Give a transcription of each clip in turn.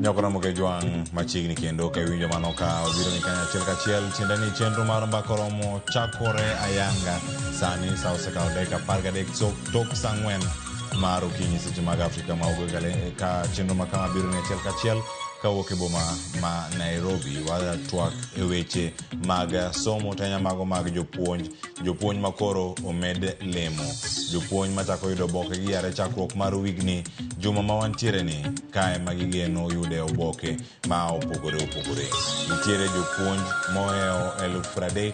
Ramogi juang machigni kendo ka winjo manoka obiro ni kanya kachiel tiende ni chenro mar mbakoromo chakore ayanga sani sa osekao dakika 13 tok saa 4 mar okinyi seche mag Afrika ma ugwe ka chenro makama biro ni kachiel kawuok e boma ma Nairobi. Wada twak e weche mag somo tanya mago mag jopuonj makoro omed lemo, jopuonj machako yudo oboke gi are chakruok mar wigni juma ma wantiere ni kae magigeno yude oboke ma opogore nitiere jopuonj moeo 30,000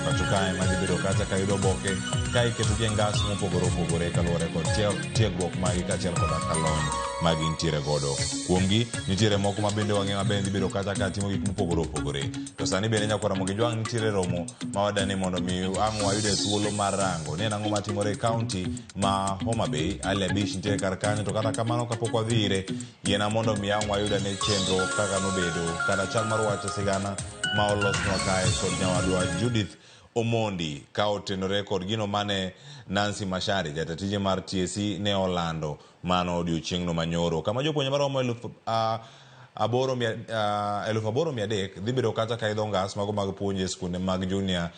pacho kae magibedo kacha ka yudo oboke ka iketo gi ngas mopogore kaluwore kod tiegruok magi kachiel koda kalony magintiere godo. Kuomgi nitiere moko ma bende wang'e mabendi bedo kacha ka timo gik mopogore to sani bende nyaka Ramogi juang nitiere romo ma wadani mondo mi ang' wayude thuolo mar rango ni en ang'o matimore e kaunti ma Homa Bay. Ali Abich nitiere kar kanyo, to kata kamano kapok wadhi ire yiena mondo mi ang' wayude ne chenro kaka nobedo kada chal mar wach sigana ma olosnwa kae kod nyawadwa Judith Omondi ka otenore kod gino mane Nancy Mashari jatatije mar TSC ne olando mano odiochieng'no manyoro kama jopuonj maromo 8,300 dhi bedo kacha ka idho ngas mago mag puonj e skunde mag junior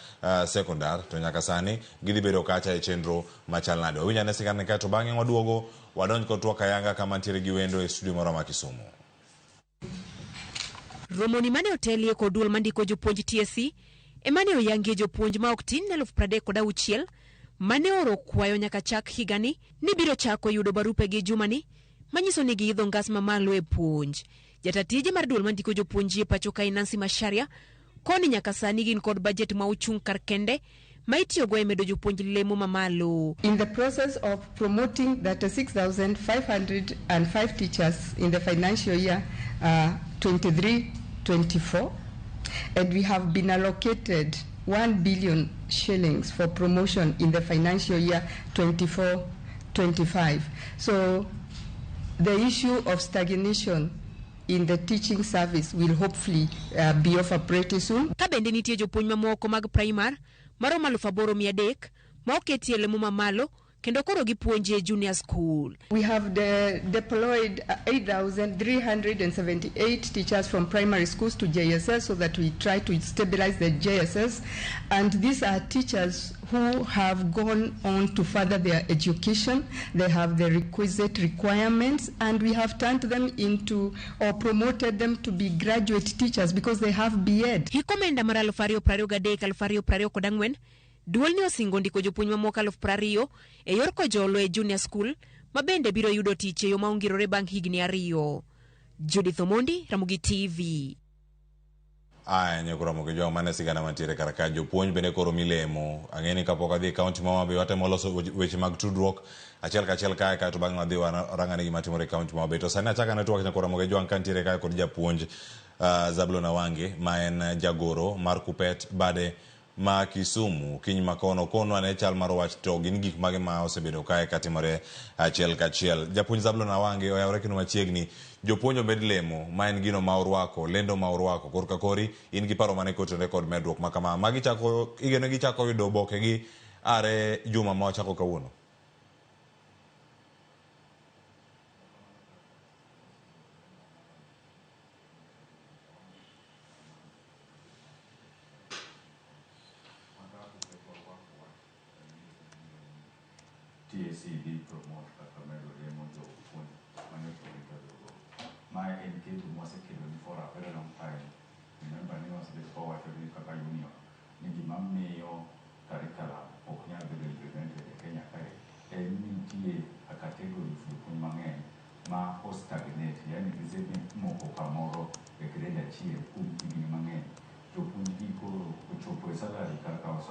secondary to nyaka sani gidhi bedo kacha e chenro machal nade. Wawinja ne sigana kae to bang'e waduogo wadonj kod twak ayanga kama ntiere gi wendo e studio moro ma Kisumu. Romoni mane otelie kod duol mandiko jopuonj TSC emane oyangie jopuonj ma ok tin 36,000 mane oro kwayo nyaka chak higani ni biro chako yudo barupe gi jumani manyiso ni giidho ngas mamalo e puonj. Jatatije mar duol mandiko jopuonj e pacho kae Nancy Masharia koni nyaka sani gin kod budget ma ochung' kar kende ma itiyogo e medo jopuonj lemo mamalo. In the process of promoting 36,505 teachers in the financial year 23-24, and we have been allocated 1 billion shillings for promotion in the financial year 24-25. So the issue of stagnation in the teaching service will hopefully be over pretty soon. Kabende nitie jopuonj mamoko mag primary maromo 8,300 ma oketie lemo mamalo kendo koro gipuonje junior school. We have deployed 8,378 teachers from primary schools to JSS so that we try to stabilize the JSS, and these are teachers who have gone on to further their education. They have the requisite requirements, and we have turned them into or promoted them to be graduate teachers because they have B.Ed. Hikomenda mar 2023-2024 duol ni osingo ndiko jopuonj mamoko 20,000 e yor kojolo e junior school ma bende biro yudo tich e yo maongirore bang' higni 2. Judith Omondi, Ramogi TV. Nyako Ramogi juang mane sigana mantiere kar ka jopuonj bende koro milemo. Ang'eni kapok adhi kaunti ma Homa Bay watemo loso weche mag tudruok achiel kachiel kae to bang'e wadhi warang'ane gima timore e kaunti ma Homa Bay. To sani achaka ne twak nyako Ramogi juang ka ntiere kae kod japuonj Zablon Awange ma en jagoro mar Kupet bade ma Kisumu. Kiny makono ane chal mar wach to gin gik mage ma osebedo kae katimore achiel kachiel. Japuonj Zablon Awange oyawre kino machiegni jopuonj omed lemo ma en gino ma orwako lendo ma orwako korka kori in gi paro mane kotenore kod medruok ma kama magi chako igeno gi chako yudo oboke gi are juma ma wachako kawuono. TSC did promote Medo Lemo Jopuonj my educated was a kid for a very long time. Remember, he was before I Kaka Union. Niji Mameo curriculum, Oknya implemented the Kenya Kai, and Mintie a category for Mangan, Ma Ostagnate, Yani Reserving Moko Kamoro, a grade achieve, Umi Mangan, Jopunji Koro, Uchopo Salary, Kakao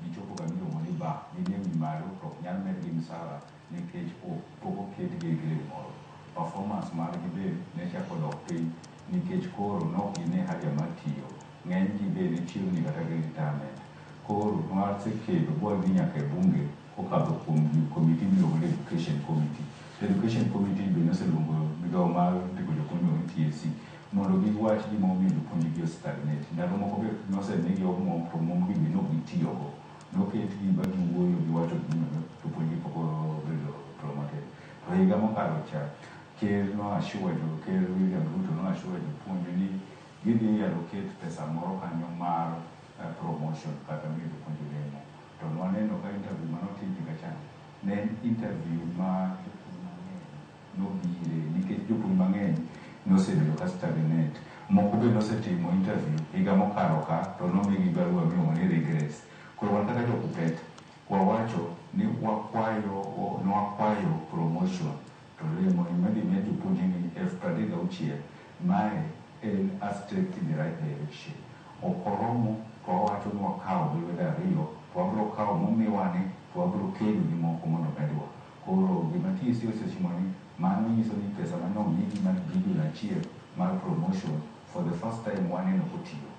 Nichopo Camilo Moliba, the name Maru, Yan Medlin Sara, Nikage O, Poco Kate Gay Moro. Performance margibe nature kodokpiny nikech koro nok ine haja mar tiyo ng'eny ji bende chiwo ni kata retirement koro wasekelo bwadhi nyaka e bunge kokadho kuom komiti miluongo ni education committee bende oseluongo migawo mar ndiko jopuonj mag TSC mondo giwach gimomiyo jopuonj gi ostagnate. Ndalo moko be nosenegi omwom gi be nok gitiyogo noketgi ba giwuoyo giwacho jopuonj gi pok obedo promoted. To higa mokalo cha ker no assured ker William Ruto no assured Jopuonj ni gidhi allocate pesa moro kanyo mar promotion kata miyo Jopuonj Lemo. To nwaneno ka interview manotim kacha ne interview ma nobire nikech Jopuonj mang'eny nosebedo ka stagnate. Moko be nosetimo interview higa mokalo ka to nomigi barua miluongo ni regrets. Koro wan kaka jokupet wawacho ni wakwayo promotion to Lemo imedi miyo Jopuonj ni F36 mae en a step in the right direction. Okoromo to wawacho ni wakawo gi lwedo ariyo to wabiro kawo momiwane to wabiro kedo gi moko mondo medwa. Koro gima TSC osechimo ni mano nyiso ni pesa mane omigi mar bilion achiel mar promotion for the first time waneno kotiyo.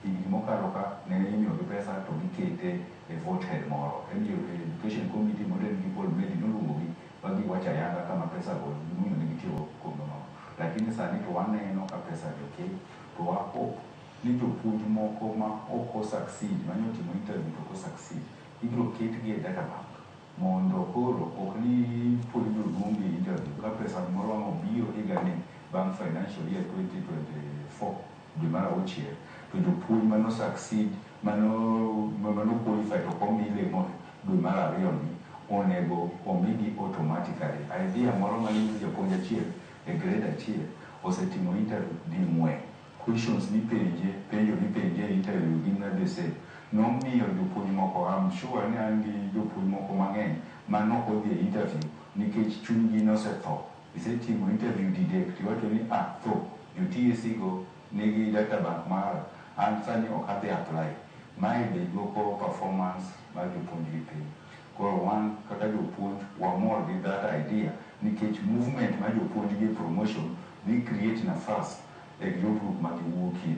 Higni mokalo ka ne imiyogi pesa to gikete e vote head moro. Education Committee modern people maybe noluongogi bagi wacha yanga kama pesa go nuyo ne gitiyo kuom nono. Lakini sani to waneno ka pesa joke to wahope ni jopuonj moko ma oko succeed manyo timo interview to ko succeed ibiro ketgi e data bank mondo koro ok ni pod ibiro luongi interview ka pesa moro mobiro higani bang' financial year 2024 dwe mar auchiel to jopuonj mano succeed mano qualify to komi Lemo dwe mar ariyo ni onego omigi automatically. Idea moro mane japuonj achiel e grade achiel osetimo interview di ng'wen. Questions ni penjo ni penje interview gin na the same. Nomiyo jopuonj moko, I'm sure ni an gi jopuonj moko mang'eny mano ok odhi e interview nikech chunygi nosetho. Isetimo interview didek tiwacho ni tho jo TSC go nigi data bank mara an sani ok adhi apply. Mae be duoko performance mar jopuonj gi piny. Koro wan kaka jopuonj wamor gi that idea nikech movement mar jopuonj gi promotion dhi create nafas e group ma giwuokie.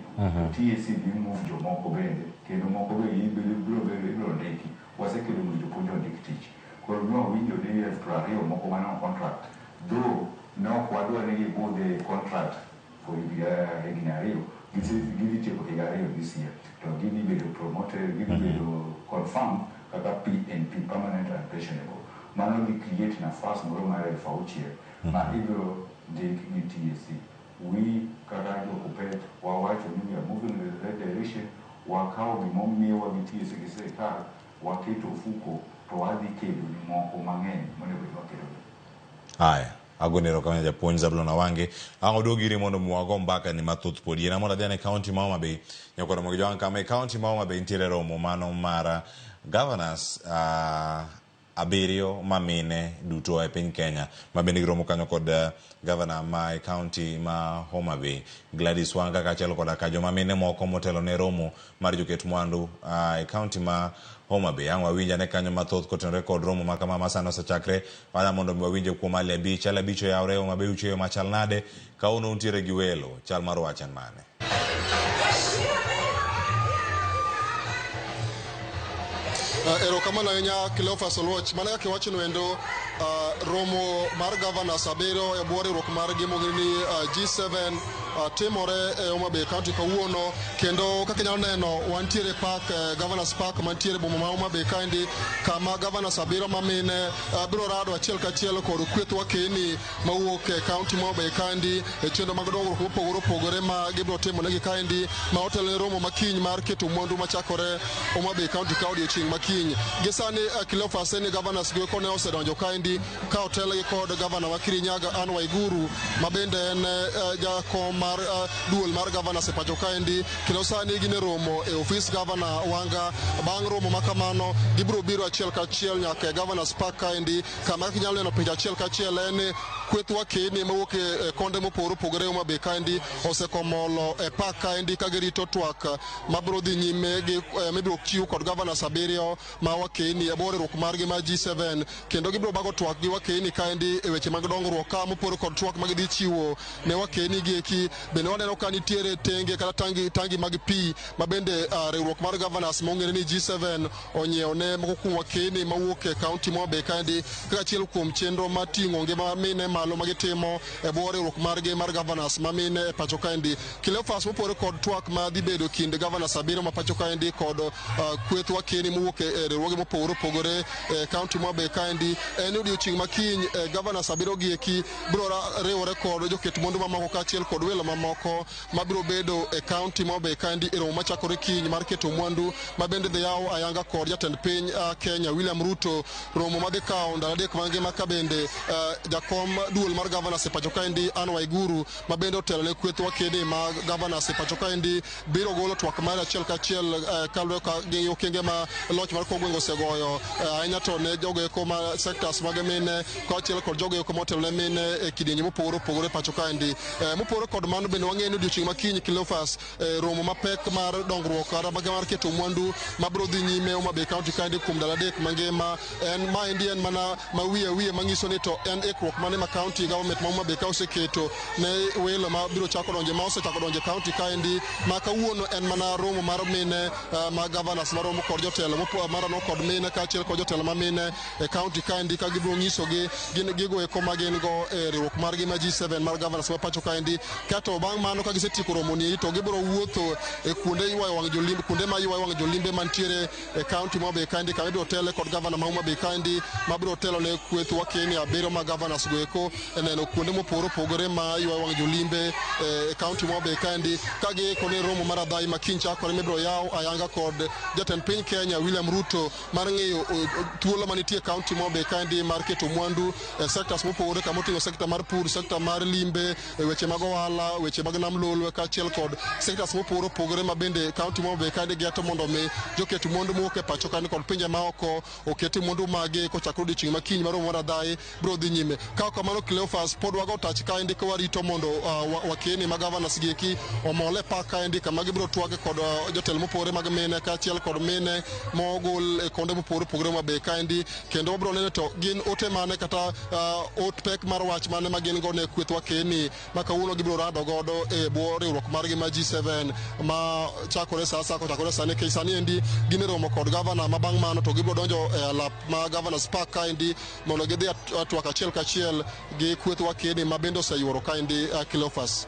TSC dhi move jomoko bende kendo moko be biro ndiki wasekelo mondo jopuonj ondik tich. Koro nwawinjo ni F20 moko mano contract though ne ok wadwa ni gibudhe contract for higni ariyo gidhi tieko higa ariyo this year to gidhi bedo promoted gidhi bedo confirmed kaka PNP permanent and pensionable. Mano dhi create nafas moro mar 6,000 ma ibiro ndik gi TSC. We kaka jokupet wawacho ni we are moving in the right direction. Wakawo gimomiyowa gi TSC gi sirikal waketo ofuko to wadhi kedo ni moko mang'eny monego bed wakedo. Haya, agonero kama japuonj Zablon Awange angodogiri mondo muago mbaka ni mathoth podi na mondo dhane county ma Homa Bay nyakoro mo gijoan kama county ma Homa Bay ntiere romo mano mara governors abiriyo mamine duto e piny Kenya mabende giromo kanyo kod governor ma county ma Homa Bay Gladys Wanga kaachiel kod ka joma mine moko motelo ne romo mar joket mwandu e county ma Homa Bay. Ang wawinja ne kanyo mathoth kotenore kod romo ma kama masano osechakre pada mondo wawinje kuom ale bicho yawre Homa Bay ucheyo machal nade kauno untiere gi welo chal mar wachan mane. Erokamano ahinya Cleophas Oluoch mana kaka iwacho endo romo mar governors abiriyo e bwo riwruok margi mogini G7 timore e Homa Bay County kawuono kendo kaka inyalo neno wantiere park governors park mantiere boma ma Homa Bay County kama governors abiriyo mamine biro rado achiel kachiel kod kwethwa keni mawuok e county ma Homa Bay County e chenro mag dongruok mopogore opogore ma gibiro timo negi kaendi ma otelo romo makiny mar keto mwandu machakore Homa Bay County ka odiechieng' makiny. Gisani Cleophas ni governors go kone osedonjo kaendi ka otelgi kod governor wa Kirinyaga Anne Waiguru mabende en jakom mar duol mar governors e pacho kaendi kendo sani gine romo e office governor Wanga. Bang' romo makamano gibiro biro achiel kachiel nyaka e governors park kaendi kama kinyalo neno picha achiel kachiel en kwethwa keni mawuok e konde mopogore opogore Homa Bay County osekomolo e park kaendi ka girito twak mabiro dhi nyime gi mibiro chiw kod governors abiriyo ma wakeni e bwo riwruok margi ma G7 kendo gibiro bago twak gi wakeni kaendi e weche mag dongruok ka mopogore kod twak mag dhi chiwo ne wakeni gi eki. Bende waneno ka nitiere tenge kata tangi mag pi ma bende riwruok mar governors mong'ere ni G7 onyiewo ne moko kuom wakeni mawuok e county ma Homa Bay County kaka achiel kuom chenro mating'o ngima mine mamalo magitimo e bore ruok margi mar governors mamine e pacho kaendi Cleophas mopore kod twak ma dhi bedo kinde governors abiro ma pacho kaendi kod kweth wakeni mowuok e riwruoge mopogore opogore e county mobe kaendi en odiochieng' makiny governors abiro gieki biro riwore kod joket mwandu mamoko kaachiel kod welo mamoko mabiro bedo e county mobe kaendi e romo machakore kiny mar keto mwandu ma bende dhi yaw ayanga kod jatend piny Kenya William Ruto romo madhi kawo ndalo adek mangima ka bende jakom duol mar governors e pacho kaendi Anne Waiguru ma bende otelo ne kweth wakeni ma governors e pacho kaendi biro golo twak mar achiel kachiel kaluwore gi okenge ma loch mar kogwengo osegoyo ahinya to ne jogo eko ma sectors mag mine kaachiel kod jogo eko motelo ne mine e kidienje mopogore opogore pacho kaendi mopogore kod mano bende wang'eyo ni odiochieng' makiny Cleophas romo mapek mar dongruok kata mar keto mwandu mabiro dhi nyime Homabay County kaendi kuom ndalo adek mangima maendi en mana ma wiye manyiso ni to en ikruok mane ma county government ma Homabay ka oseketo ne welo ma biro chako donje ma osechako donje county kaendi ma kawuono en mana romo mar mine ma governors maromo kod jotelo marano kod mine kaachiel kod jotelo ma mine e county kaendi ka gibiro nyisogi gin gigo eko ma gin go e riwruok margi ma G7 mar governors ma pacho kaendi kato bang' mano ka gisetieko romo ni to gibiro wuotho e kuonde ywayo wang' jolimbe kuonde ma ywayo wang' jolimbe mantiere e county ma Homabay County kama biro tele kod governor ma Homabay County ma biro telo ne kweth wakeni abiro ma governors go eko neno kuonde mopogore opogore ma ywayo wang' jolimbe e county ma Homabay County ka giiko ne romo mar adhai ma kiny chakore mibiro yaw ayanga kod jatend piny Kenya William Ruto mar ng'eyo thuolo manitie county ma Homabay County mar keto mwandu e sectors mopogore kama oting'o sector mar pur, sector mar limbe, weche mag ohala, weche mag nam lolwe kaachiel kod sectors mopogore opogore ma bende county ma Homabay County geto mondo mi joket mwandu mowuok e pacho kaendi kod pinje maoko oketi mwandu magi kochakore odiochieng' makiny mar romo mar adhai biro dhi nyime. Ka kamano Cleophas pod wago tach kaendi ka warito mondo wakeni ma governors gieki omole pak kaendi kama gibiro twage kod jotelo mopogore mag mine kaachiel kod mine mogol e konde mopogore opogore ma Homabay County kendo wabiro neno to gin ote mane kata ot pek mar wach mane ma gin go ne kweth wakeni ma kawuono gibiro rado godo e bwo riwruok margi ma G7 ma chakore kochakore sani kech sani endi gin e romo kod governor ma bang' mano to gibiro donjo e alap ma governors park kaendi mondo gidhi atwak achiel kachiel gi kweth wakeni ma bende oseyuoro kaendi Cleophas.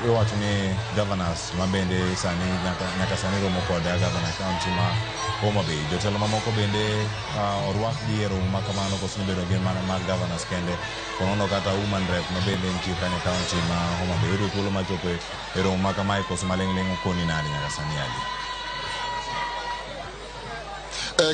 Iwacho ni governors ma bende sani nyaka sani romo kod governor county ma Homabay jotelo mamoko bende orwakgi e romo ma kamano koso bedo gin mana mag governors kende konono kata woman rep ma bende nitie kanyo county ma Homabay yudo thuolo machopo e romo ma kamae koso maling'ling' okoni nadi nyaka sani adi.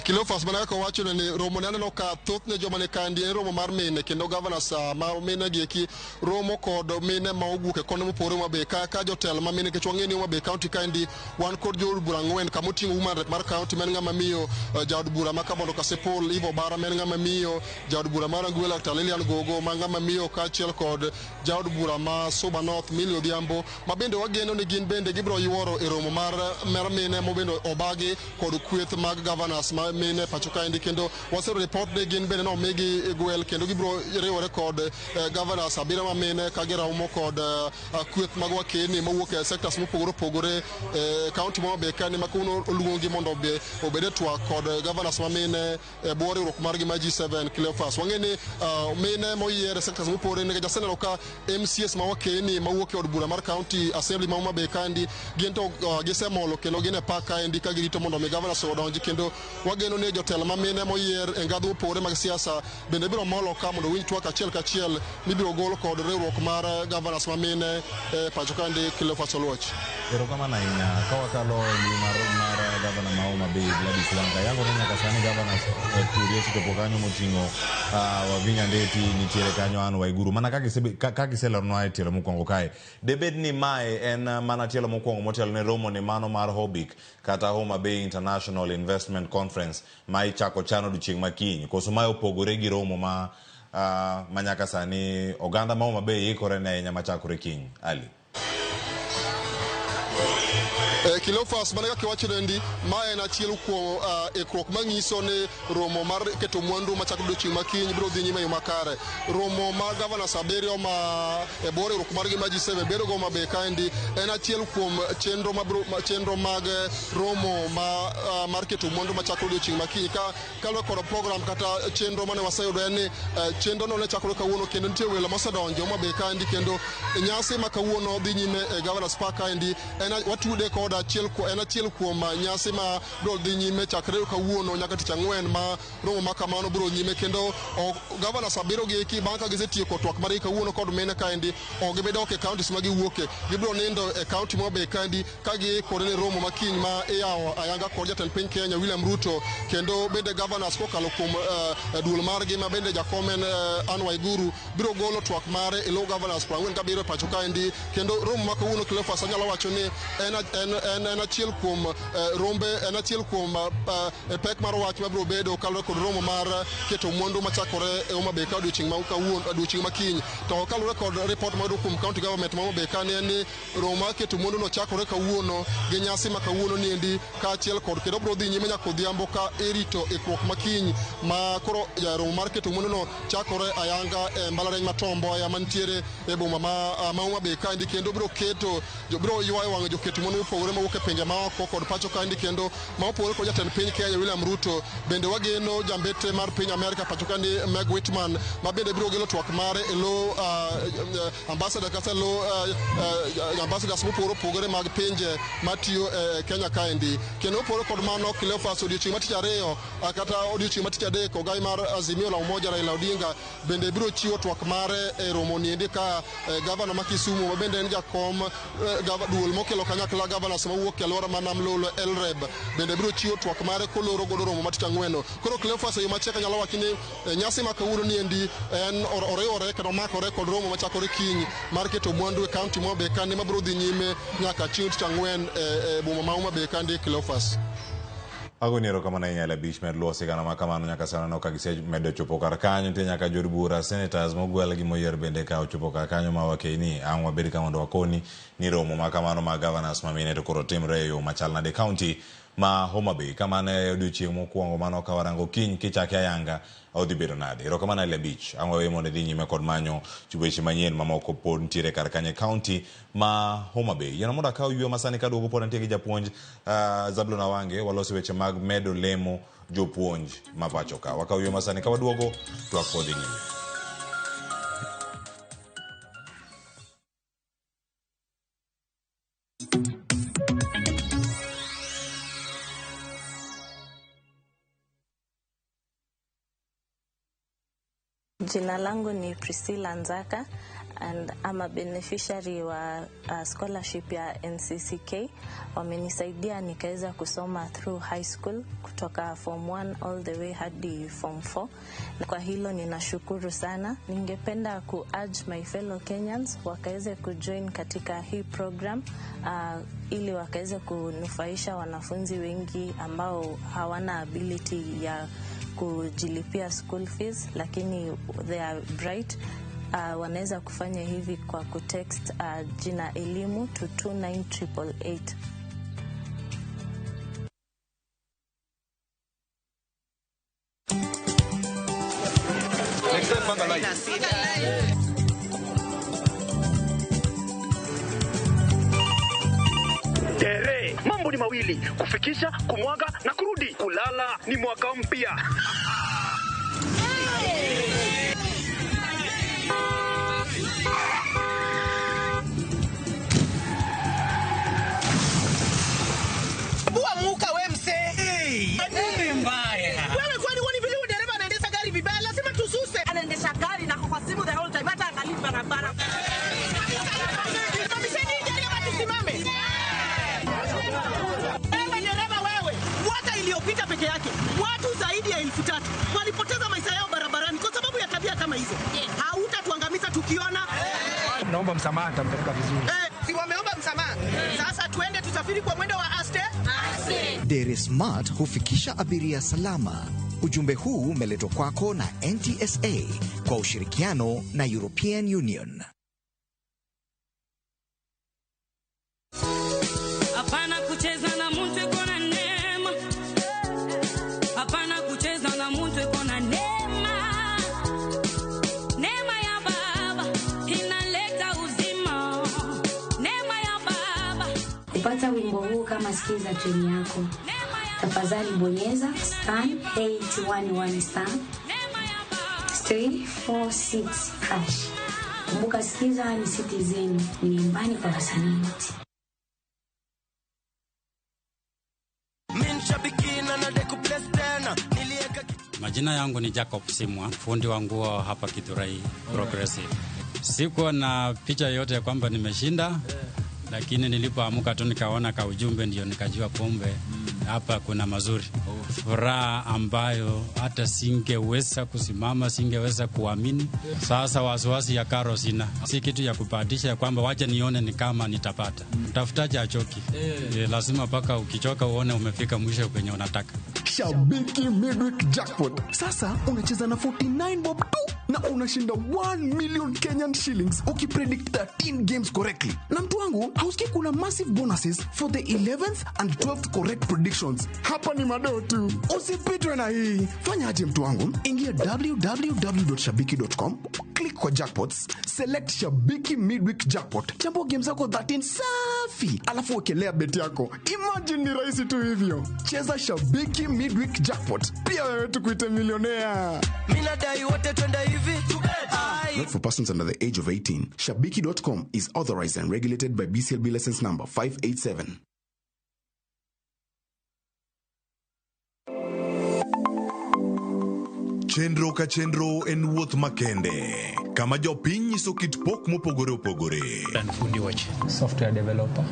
Cleophas mana ka wacho ni romo neno ka thoth ne joma ne kandi en romo mar mine kendo governors ma mine gieki romo kod mine ma owuok e konde mopogore Homabay ka jotelo ma mine kech wang'eni Homabay County kaendi wan kod jood bura 4 kama oting'o woman rep mar county men ng'ama miyo jaod bura ma Kabondo Kasipul Ivo Bara men ng'ama miyo jaod bura mar Angwela Lilian Gogo ma ng'ama miyo kaachiel kod jaod bura ma Suba North Millie Odhiambo ma bende wageno ni gin bende gibiro yuoro e romo mar mine mo bende obagi kod kweth mag governors ma mine pacho kaendi kendo wasero report de gin bende no migi gwel kendo gibiro riwore kod governors abiro ma mine ka giromo kod kweth mag wakeni mawuok e sectors mopogore opogore county ma Homabay County ma kuno oluongi mondo obede twak kod governors ma mine e bwo riwruok margi ma G7 Cleophas wang'eni mine moyier sectors mopogore ne jaseneno ka MCS ma wakeni mawuok e od bura mar county assembly ma Homabay County gin to gisemolo kendo gin e pak kaendi ka girito mondo mi governors odonji kendo wageno ni jotelo ma mine moyier e ngadhu mopogore mag siasa bende biro molo ka mondo winj twak achiel kachiel mibiro gol kod riwruok mar governors ma mine e pacho kaendi Cleophas Oluoch. Erokamano ahinya ka wakalo mbui mar governor ma Homabay Gladys Wanga yango ni nyaka sani governors Kuria chopo kanyo moting'o Wavinya Ndeti nitiere kanyo Anne Waiguru mana ka giselerno tielo mokwongo kae debed ni mae en mana tielo mokwongo motelo ne romo ni mano mar Hobik kata Homabay International Investment Conference ma ichako chano odiochieng' makiny koso mae opogore gi romo ma nyaka sani oganda ma Homabay ikore ne ahinya machakore kiny Ali. Kilofas mane kaka wacho ndi ma en achiel kuom ekrok manyiso ni romo mar keto mwandu machako odiechieng' makiny biro dhi nyime yo makare. Romo mar Gavana Saberio ma e bor riwruok margi ma G7 bedo go mabe kaendi en achiel kuom chenro mag romo mar keto mwandu machako odiechieng' makiny kaluwore kod program kata chenro mane waseyudo en ni chenro no ne chakore kawuono kendo nitie welo mosedonjo mabe kaendi kendo nyasi ma kawuono dhi nyime e Governor's Park kaendi watude kod achiel kuom nyasi ma biro dhi nyime chakre kawuono nyaka tich ang'wen ma romo ma kamano biro nyime kendo Gavana Saberio gi eki bang' ka gisetieko twak margi kawuono kod mine kaendi gibedo e counties ma giwuoke gibiro nindo e county mabe kaendi ka giikore ne romo makiny ma iyawo ayanga kod jatend piny Kenya William Ruto kendo bende governors kokalo kuom duol margi ma bende jakomen Anne Waiguru biro golo twak mare e low governors 47 e pacho kaendi kendo romo ma kawuono Kilofas anyalo wacho ni en achiel kuom pek mar wach ma biro bedo kaluwore kod romo mar keto mwandu machakore e Homabay ka odiechieng' makiny to kaluwore kod report mayudo kuom county government ma Homabay ka en ni romo mar keto mwandu no chakore kawuono gi nyasi ma kawuono niendi ka achiel kod kendo biro dhi nyime nyaka odhiambo ka irito ikruok makiny ma koro romo mar keto mwandu no chakore ayanga e mbalariany ma Tom Mboya mantiere e boma ma Homabay kaendi kendo biro ywayo wang'e joketo mwandu mopogore mawuok e pinje maoko kod pacho kaendi kendo ma opogore kod jatend piny Kenya William Ruto bende wageno jambete mar piny Amerika pacho kaendi Meg Whitman ma bende biro gelo twak mare e lo ambassador kata lo ambassadors mopogore mag pinje matiyo e Kenya kaendi kendo opogore kod mano Kilofas odiechieng' matich ariyo kata odiechieng' matich adek ogai mar Azimio la Umoja Raila Odinga bende biro chiwo twak mare e romo niendi ka gavana ma Kisumu ma bende en jakom duol mokelo kanyakla governors mawuok e alwora ma Nam Lolwe Elreb bende biro chiwo twak mare koloro godo romo matich ang'wen koro Kilofas yo machiek nyalo wacho ni nyasi ma kawuono niendi en oriwore kendo makore kod romo machakore kiny mar keto mwandu e county ma Homabay kandi ma biro dhi nyime nyaka chieng' tich ang'wen e boma ma Homabay kandi Kilofas. Agoniero kamano inyalo bich med luwo sigana ma kamano nyaka sana no kagise medo chopo kar kanyo te nyaka jod bura senators mogwel gi moyier bende ka ochopo kar kanyo ma wakeni ang' wabed ka mondo wakoni ni romo ma kamano ma governors ma mine to koro timre yo machal nade county ma Homabay kamane odiechieng' mokwongo mano ka warango kiny kichake ayanga odhi bedo nade. Erokamano ile bich ang' wawe mondo dhi nyime kod manyo weche manyien mamoko pod ntiere kar kanye county ma Homabay. Yana mondo akaw yweyo masani kaduogo pod ntie gi japuonj Zablon Awange waloso weche mag Medo Lemo Jopuonj ma pacho ka. Wakaw yweyo masani ka waduogo twak pod nyime. Jina langu ni Priscilla Nzaka and I'm a beneficiary wa scholarship ya NCCK. Wamenisaidia nikaweza kusoma through high school kutoka form 1 all the way hadi form 4. Kwa hilo ninashukuru sana. Ningependa ku-urge my fellow Kenyans wakaweze kujoin katika hii program ili wakaweze kunufaisha wanafunzi wengi ambao hawana ability ya kujilipia school fees lakini they are bright. Wanaweza kufanya hivi kwa kutext jina elimu to 29888. Mambo ni mawili, kufikisha, kumwaga na kurudi. Kulala ni mwaka mpya. Bua muka we mse. Nini mbaya? Wewe kwani wani vile dereva anaendesha gari vibaya lazima tususe. Anaendesha gari na kwa simu the whole time hata angalia barabara. Kamisheni dereva tusimame. Dereva wewe, mwaka iliyopita peke yake watu zaidi ya 3,000 walipoteza maisha yao barabarani kwa sababu ya tabia kama hizo. Hautatuangamiza tukiona. Naomba msamaha, nitampeleka vizuri. Si wameomba msamaha. Sasa tuende tusafiri kwa mwendo wa aste. Dere Smart hufikisha abiria salama. Ujumbe huu umeletwa kwako na NTSA kwa ushirikiano na European Union. Hapana kucheza mtu iko na neema. Neema ya Baba inaleta uzima. Neema ya Baba. Kupata wimbo huu kama sikiza treni yako, tafadhali bonyeza *811 *346 hash. Kumbuka sikiza ni Citizen, ni nyumbani kwa wasanii wote. Majina yangu ni Jacob Simwa, fundi wa nguo hapa Kithurai Progressive. Sikuwa na picha yote kwamba nimeshinda, lakini nilipoamka tu nikaona ka ujumbe, ndio nikajua pombe hapa kuna mazuri. Furaha ambayo hata singeweza kusimama, singeweza kuamini. Sasa wasiwasi ya karo sina. Si kitu ya kupatisha kwamba wacha nione ni kama nitapata. Mtafutaji achoki. Lazima paka ukichoka uone umefika mwisho kwenye unataka. Shabiki Midweek Jackpot. Sasa unacheza na 49 bob tu na unashinda 1 million Kenyan shillings ukipredict 13 games correctly. Na mtu wangu, hausikii kuna massive bonuses for the 11th and 12th correct predictions. Hapa ni Medo tu. Usipitwe na hii. Fanya aje mtu wangu? Ingia www.shabiki.com, click kwa jackpots, select Shabiki Midweek Jackpot. Chambua games zako 13 safi. Alafu wekelea bet yako. Imagine ni rahisi tu hivyo. Cheza Shabiki Midweek Jackpot. Pia wewe tukuite millionaire. Mina dai wote twenda hivi. Not for persons under the age of 18. Shabiki.com is authorized and regulated by BCLB license number 587. Chenro ka chenro en wuoth makende, kama jopiny nyiso kit pok mopogore opogore. Fundi watch, software developer.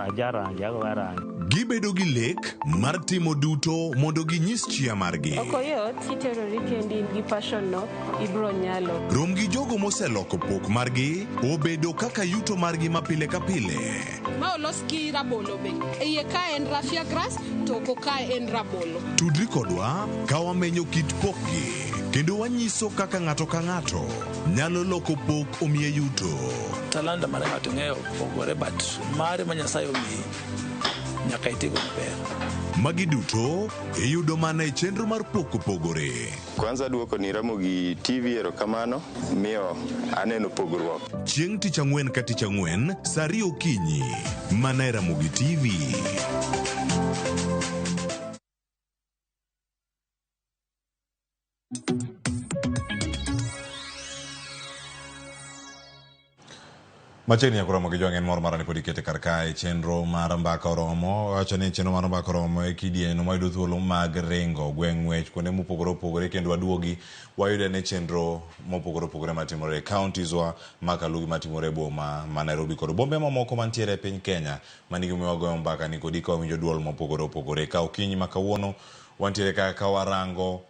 Gibedo gi lek mar timo duto mondo ginyis chia margi. Okoyot kitero weekend gi passion no ibro nyalo. Rom gi jogo moseloko pok margi obedo kaka yuto margi mapile ka pile. Ma olos gi rabolo be. Iye ka en raffia grass to ko ka en rabolo. Tudri kodwa ka wamenyo kit pokgi. Kendo wanyiso kaka ng'ato ka ng'ato nyalo loko pok omiye yuto. Talanda mara ng'ato ng'eyo pogore but mare ma Nyasaye omiyi nyaka itigo maber. Magi duto iyudo mana e chenro mar pok opogore. Kwanza duoko ni Ramogi TV erokamano miyo aneno pogruok. Chieng' tich ang'wen ka tich ang'wen saa 2 okinyi mana e Ramogi TV. Macheni ya Ramogi joangen mor marani podi kete karkae chenro mar mbaka oromo. Wacha ni chenro mar mbaka oromo e kidieno mayudo thuolo mag ringo gweng'wech kuonde mopogore opogore, kendo waduogi wayude ne chenro mopogore opogore matimore e counties wa makalugi matimore boma ma Nairobi kod bombe mamoko mantiere e piny Kenya manigi miwagoyo mbaka ni kodi ka winjo duol mopogore opogore. Ka okinyi makawuono wantiere ka warango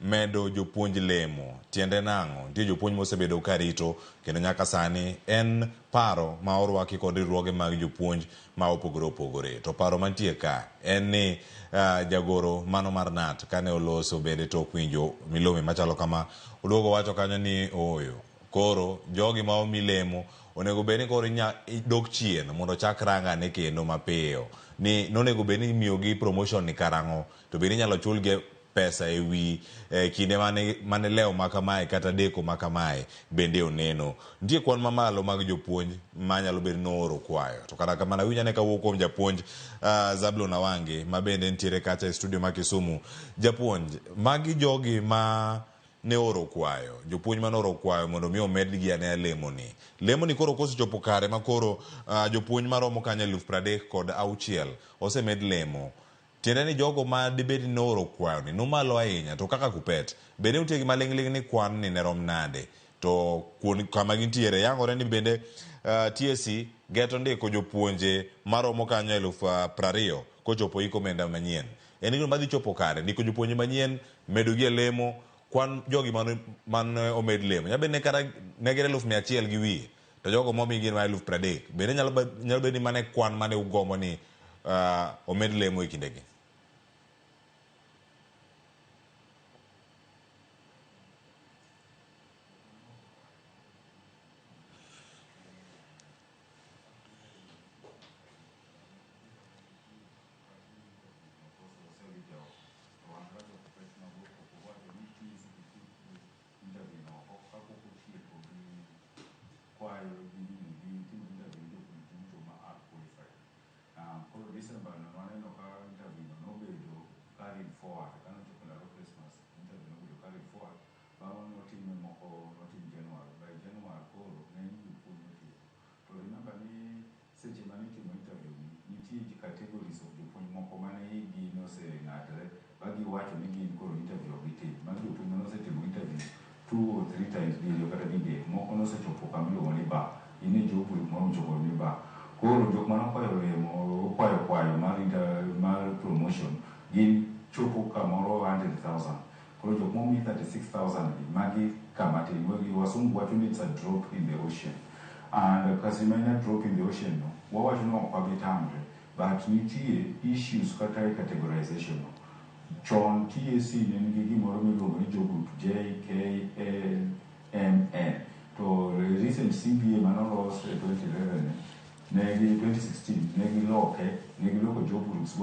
Medo jopuonj Lemo. Tiende nang'o? Nitie jopuonj mosebedo karito kendo nyaka sani en paro ma orwaki kod riwruoge mag jopuonj ma opogore opogore. To paro mantie ka en ni jagoro mano mar NAT kane oloso bende tok winjo milome machalo kama, oduogo wacho kanyo ni oyo koro jogi ma omi Lemo onego beni koro dok chien mondo chak rangane kendo mapiyo. Ni nonego beni imiyogi promotion ni karang'o, to beni nyalo chulgi pesa ewi kinde mane leo makamae kata deko makamae bende oneno. Nitie kwan mamalo mag jopuonj manyalo bedo nooro kwayo. To kata kamano winyane kawuok kuom japuonj Zablon Awange ma bende nitiere kacha e studio ma Kisumu. Japuonj, magi jogi ma ne oro kwayo, jopuonj ma noro kwayo mondo mi omedgi ane Lemo ni koro kosechopo kare ma koro jopuonj maromo kanya 36,000 osemed Lemo. Tiende ni jogo ma dibedi noro kwayo ni numalo ahinya, to kaka kupet bende nitie gima ling'ling ni kwan ni ne rom nade. To kama gintiere yangore ni bende TSC geto ndiko jopuonje maromo kanyo 20,000 kochopo iko omenda manyien. En gino madhi chopo kare ndiko jopuonje manyien, medo gi Lemo, kwan jogi man omed Lemo nyabe ne kata negere 100,000 gi wiye, to jogo momi gin ma 30,000 bende nyalo bedi mane kwan mane ugombo ni omed Lemo e kindegi. kwayo gi tim interview duto ma are qualified. Koro December no waneno ka interview no nobedo carried forward kano chopo ndalo Christmas interview nobedo carried forward bang'e notime moko notim January. By January koro ng'eny jopuonj notieko. To remember ni seche mane itimo interview nitie categories of jopuonj moko mane igi noseng'adre bagiwacho ni gin koro interview gitim. Magi jopuonj manosetimo interview 2 or 3 times diriyo kata didek, moko nosechopo kamiluongo ni bar. In a job group moro chopo ni bar. Koro jok manokwayo lemo kwayo mar promotion gin chopo kamoro 100,000. Koro jok momi 36,000 magi kamatin wasungu wacho ni it's a drop in the ocean. And kasimenya drop in the ocean no wawacho no kwabitamre, but nitie issues kata categorization no. Chon TAC ne nigi gimoro miluongo ni job group J, K, L, M, N. To recent CBA manolos 2011 2016 negi loko job groups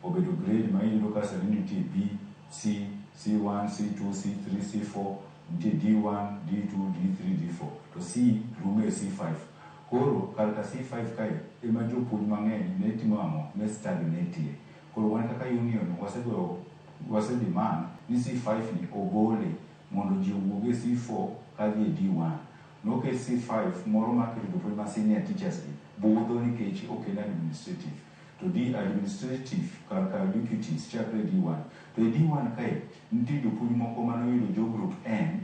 obedo grade ma iyudo ka sani nitie B, C, C1, C2, C3, C4, nitie D1, D2, D3, D4. To C rume C5. Koro kalka C5 kai ema jopuonj mang'eny ne timo ang'o ne stagnate. Koro wan kaka union wasedemand ni C5 ni ogole mondo ji owuoge C4 kadhi e D1. Noke C5 moro makelo jopuonj ma senior teachers gi budho nikech ok en administrative. To administrative kaka deputies chakre D1. To e D1 kae nitie jopuonj moko manoyudo job group N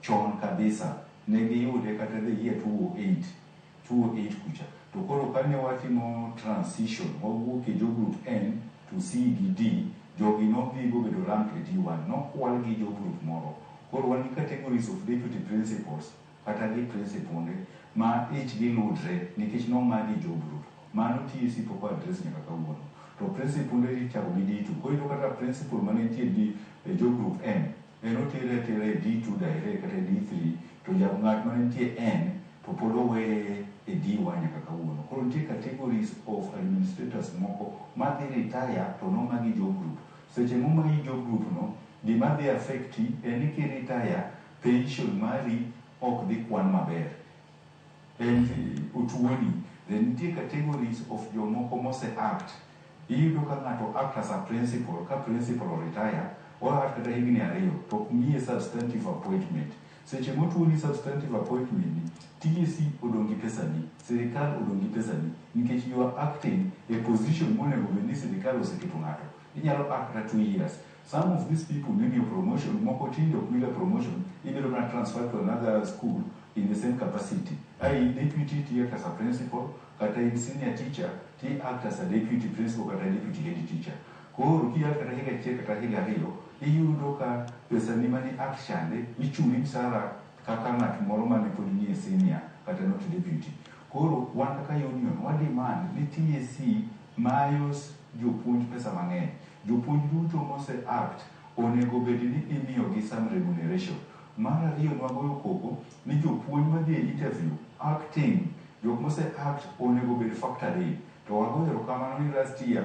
chon kabisa. Ne giyude kata the year 2008 kucha. To koro kane watimo transition wawuok e job group N to C gi D, jogi nodhi bedo rank e D1, nokwal gi job group moro. Koro wan gi categories of deputy principals kata gi principal ma each gi ludre nikech nomagi job group. Mano TAC poko address nyaka kawuono. To principal ne chako gi D2. Koro kata principal mane nitie di job group N enotere D2 direct kata D3, to ng'at mane nitie N to pod owe e D1 nyaka kawuono. Koro nitie categories of administrators moko madhi retire to nomagi job group. Seche momagi job group no, gima dhi affecti en ni kiretire pension mari ok dhi kwan maber. En utuoni. Then nitie categories of jomoko mose act. Iyudo ka ng'ato act as a principal, ka principal o retire, o act kata higni 2, to miye substantive appointment. Seche motuoni substantive appointment ni, TAC odongi pesani, sirikal odongi pesani, nikech you are acting a position monego bedni sirikal oseketo ng'ato. Inyalo act kata 2 years. Some of these people need your promotion, moko tinde ok miga promotion, ibiro na transfer to another school in the same capacity. Deputy ti act as a principal, kata in senior teacher, ti act as a deputy principal kata deputy head teacher. Koro ki act kata higa 1 kata higa 2, iyudo ka pesa ni mani act chande, ichuli msara kaka ng'at moro mane pod ni e senior kata not deputy. Koro wan kaka union wademand ni TAC mayos jopuonj pesa mang'eny. Jopuonj duto mose act onego bedi ni imiyo gi some remuneration. Mar ariyo nwagoyo koko ni jopuonj madhi e interview acting, jok mose act onego bed factory. To wagoyo kamano ni last year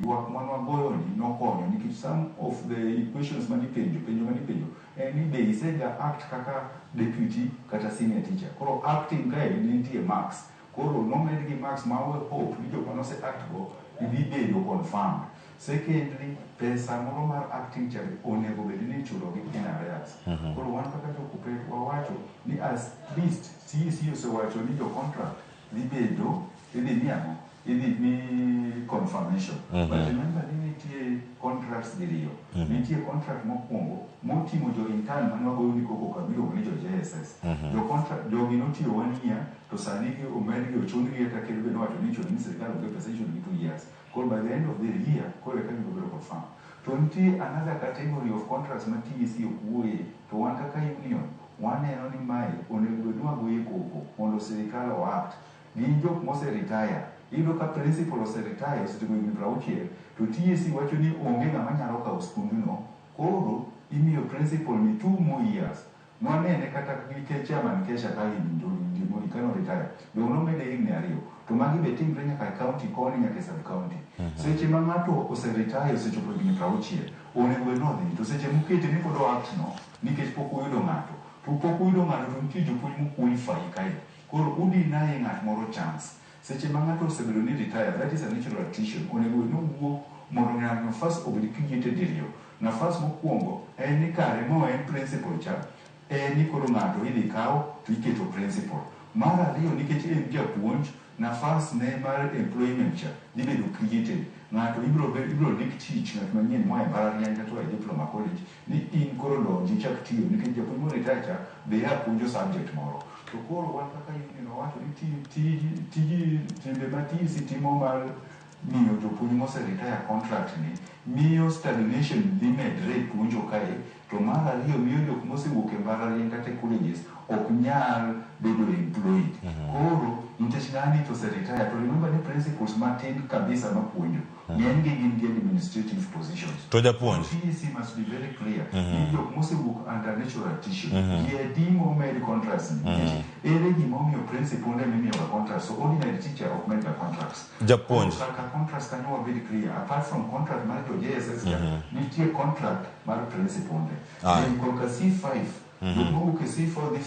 ywak manwagoyo ni nokonyo nikech some of the questions penjo manipenjo ni be isega act kaka deputy kata senior teacher. Koro acting kae nitie marks. Koro nomed gi marks mawe hope ni jok manose act go idhi bedo confirmed. Secondly, pesa moro mar acting chari onego bedi ni chulo gi in arrears. Koro wan kaka jokopet wawacho ni at least CEC osewacho ni jo contract dhi bedo idhi miyango idhi ni confirmation. But remember ni nitie contracts diriyo. Nitie contract mokwongo motimo jo intern manwagoyo ni koko kabilo ni jo JSS. Jo contract jogi notiyo 1 year to sani gi omedgi ochundgi kata kelbe nowacho ni chuni sirikal onge pesa ichulgi 2 years. Koro by the end of the year, koro eka gibiro bedo confirm. To nitie another category of contracts ma TAC okuoye, to wan kaka union, waneno ni mae onego bed wagoye koko mondo sirikal o act. Gin jok mose retire. Iyudo ka principal ose retire osetieko higni 60, to TAC wacho ni onge ng'ama nyalo kawo skundno. Koro imiyo principal ni 2 more years. Nwanene kata gi chairman Kesha kagi ndimoni kano retire. Dongo nomede higni 2. To magi be timre nyaka county koni nyaka sub county. Seche ma ng'ato oseretire osechopo higni 60, onego bed nodhi. To seche mokete ni pod act no nikech pok uyudo ng'ato. To pok uyudo ng'ato to nitie jopuonj moqualify kae. koro udinaye ng'at moro chance seche ma ng'ato osebedo ni retire, that is a natural attrition, onego nowuok mondo ng'ato nafas obed kigete diriyo. Nafas mokwongo en ni kare mo en principal cha, en ni koro ng'ato idhi kawo to iketo principal. Mar ariyo nikech en japuonj, nafas ne mar employment cha dhi bedo created. Ng'ato ibro dik tich ng'at manyien moa e mbalariany kata e diploma college ni in koro donji chak tiyo nikech japuonj mo retire cha be apuonjo subject moro. To koro wan kaka union wawacho ni timbe ma TEC timo mar miyo jopuonj moseretire contract ni miyo stagnation dhi medre e puonjo kae, to mar ariyo miyo jok mosewuok e mbalariany kata e colleges ok nyal bedo employed. Koro nikech ng'ani to oseretire, to remember ni principals matin kabisa mapuonjo ng'eny gi administrative positions. To japuonj TEC must be very clear ni jok mosewuok under natural attrition dimo med contracts nikech ere gimomiyo principal ne miyoga contracts, so ordinary teacher ok medga contracts. Japuonj Kaka contracts kanyo wabed clear, apart from contract mar to JSS nitie contract mar principal ne. Then kolka C5 jok mowuok e C4 dhi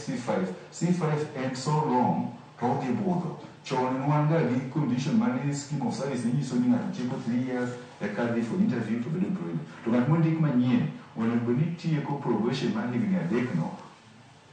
C5 en so long to odhi budho. Chon wan ga gi condition mane scheme of service nyiso ni ng'ato tieko 3 years eka dhi for interview to bedo employed. To ng'at mondik manyien onego ni tieko probation mar higni 3 no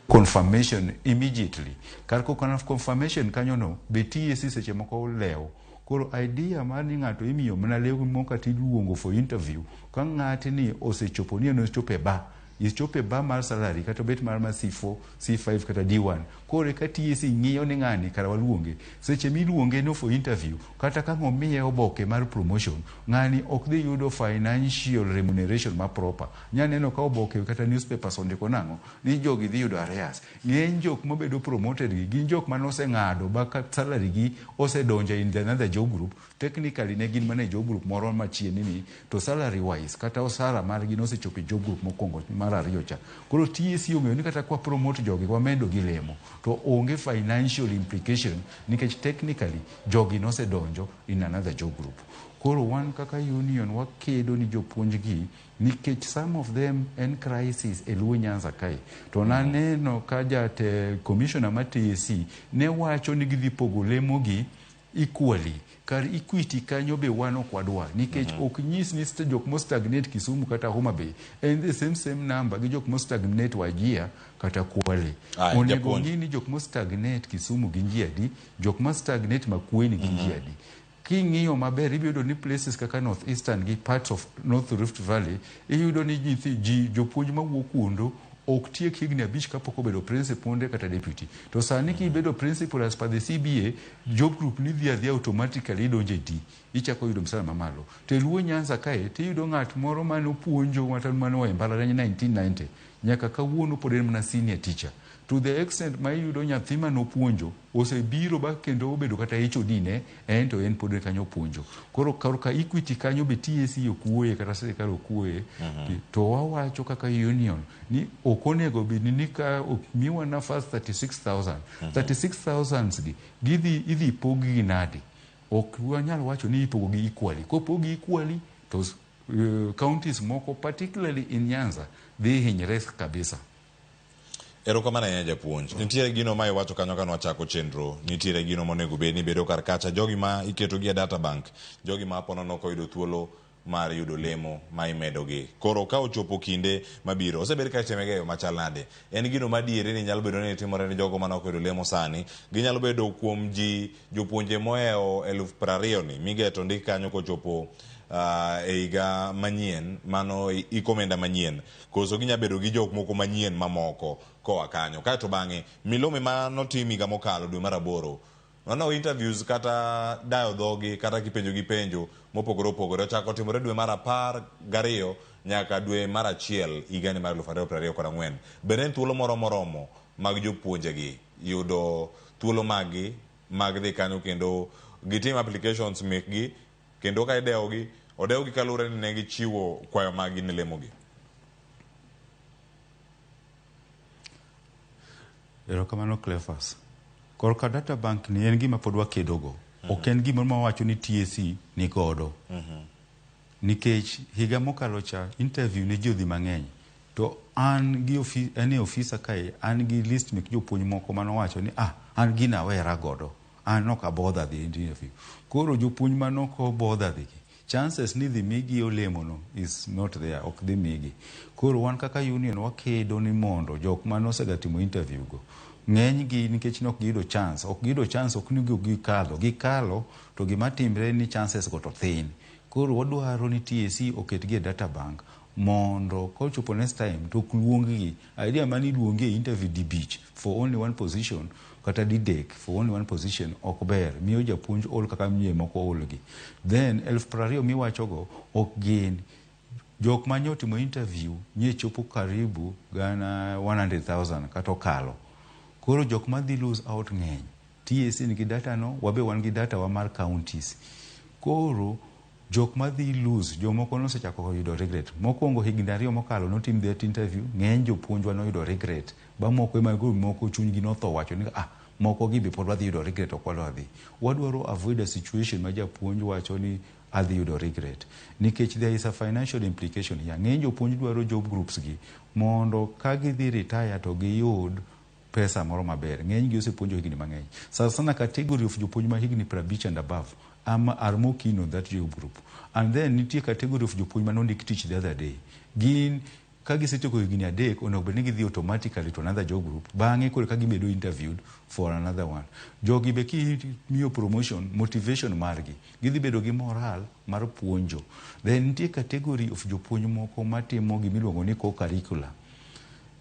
confirmation immediately. Kar confirmation kanyo no be TEC seche moko lewo. Koro idea mar ni ng'ato imiyo mana lewo moko tiluongo for interview ka ng'ati ni osechopo ni osechopo e ba ichope ba mar salary kata bet mar C4, C5 kata D1. Kore ka TEC ng'iyo ni ng'ani kara waluonge. Seche miluonge no for interview kata ka ng'omiye oboke mar promotion, ng'ani ok dhi yudo financial remuneration ma proper. Nyaneno ka oboke kata newspapers ondiko nang'o ni jogi dhi yudo arrears. Ng'eny jok mobedo promoted gi gin jok manose ng'ado ba ka salary gi osedonjo in another job group. Technically ne gin mana job group moro machien ni to salary wise kata osara mar gi nosechopo job group mokwongo mar ariyo cha. Koro TEC ong'eyo ni kata kwa promote jogi kwa Medo gi Lemo to onge financial implication nikech technically jogi nosedonjo in another job group. Koro wan kaka union wakedo ni jopuonj gi nikech some of them en crisis e Luo Nyanza kae. To naneno ka jate commissioner ma TEC ne wacho ni gidhi pogo Lemo gi equally. Kar equity kanyo be wan ok wadwa nikech ok nyis ni jok mo stagnate Kisumu kata Homa Bay and the same number gi jok mo stagnate Wajir kata Kwale. Onego ng'i ni jok mo stagnate Kisumu gi njiadi, jok mo stagnate Makueni gi njiadi. King'iyo maber ibiyudo ni places kaka North Eastern gi parts of North Rift Valley iyudo ni jopuonj mawuok kuondo ok tiek higni 5 kapok obedo principal kata deputy. To sani kibedo principal as per the CBA, job group ni dhi automatically donje D. Ichako yudo msala mamalo. To Luo Nyanza kae tiyudo ng'at moro mane opuonjo mane wa mbalariany 1990 nyaka kawuono pod en mana senior teacher. To the extent ma iyudo nyathi manopuonjo osebiro ba kendo obedo kata HOD ne en to en pod kanyo puonjo. Koro ka equity kanyo be TEC okuoye kata sirikal okuoye. To wawacho kaka union ni okonego bed ni ka miwa nafas 36,000 36,000 gi idhi pogi nadi. Ok wanyal wacho ni ipogo gi equally. Kopogi equally to counties moko particularly in Nyanza dhi hinyre kabisa. Erokamano ahinya japuonj. Nitiere gino ma iwacho kanyo ka nwachako chenro, nitiere gino monego bed ni bedo kar kacha jogi ma iketo gi e data bank, jogi ma pono no koyudo thuolo mar yudo lemo ma imedo gi. Koro ka ochopo kinde mabiro, osebed ka itemege yo machal nade. En gino madiere ni nyalo bedo ni timore ni jogo ma koyudo lemo sani, ginyalo bedo kuom ji jopuonje moeo 20,000 ni migeto ndik kanyo kochopo eiga manyien mano ikomenda manyien koso ginya bedo gi jok moko manyien mamoko koa kanyo kato bang'e milome mano timiga mokalo dwe mar 8 nono interviews kata dayo dhogi kata kipenjo gi penjo mopogore opogore chako timore dwe mar 12 nyaka dwe mar 1 higani mar 2024 beren thuolo moromo mag jopuonje gi yudo thuolo mag dhi kanyo kendo gitim applications mekgi kendo ka odewo gi kalure ni ne gichiwo kwayo magi ne Lemo gi. Erokamano Cleophas. Korka data bank ni en gima pod wakedogo. Ok en gima mawacho ni TEC ni godo. Nikech higa mokalo cha interview ne jodhi mang'eny. to an gi ane ofisa kae an gi list mek jopuonj moko manowacho ni an gina awera godo, an ok abodha dhi interview. Koro jopuonj manoko bodha dhi, chances ni dhi migi olemo no is not there, ok dhi migi. Koro wan kaka union wakedo ni mondo jok manosega timo interview go ng'eny gi nikech nok giyudo chance, ok ni gikalo to gima timre ni chances go to thin. Koro wadwaro ni TSC oketgi e data bank mondo kochopo next time to luonggi idea mani luongi e interview di beach for only one position kata didek for only one position ok ber, miyo japuonj ol kaka miye moko olgi. Then 20,000 miwachogo ok gin jok manyotimo interview nye chopo karibu gana 100,000 kata okalo. Koro jok madhi lose out ng'eny. TSC nigi data no, wabe wan gi data wa mar counties. Koro jok madhi lose, jomoko nosechako yudo regret. Mokwongo higni 2 mokalo notim that interview, ng'eny jopuonjwa noyudo regret. Ba moko moko chunygi notho wacho ni moko gi be pod wadhi yudo regret ok wadhi. Wadwaro avoid a situation ma japuonj wacho ni adhi yudo regret. Nikech there is a financial implication here. Ng'eny jopuonj dwaro job groups gi mondo ka gidhi retire to giyud pesa moro maber. Ng'eny gi osepuonjo higni mang'eny. Sana category of jopuonj ma higni 50 and above are more keen on that job group. And then nitie category of jopuonj manondik tich the other day. Gin ka gisetieko higni 3 onego bed ni gidhi automatically to another job group. Bang'e koro ka gibedo interviewed for another one. Jogi be miyo promotion, motivation margi. Gidhi bedo gi moral mar puonjo. Then nitie category of jopuonj moko matimo gimiluongo ni co-curricular.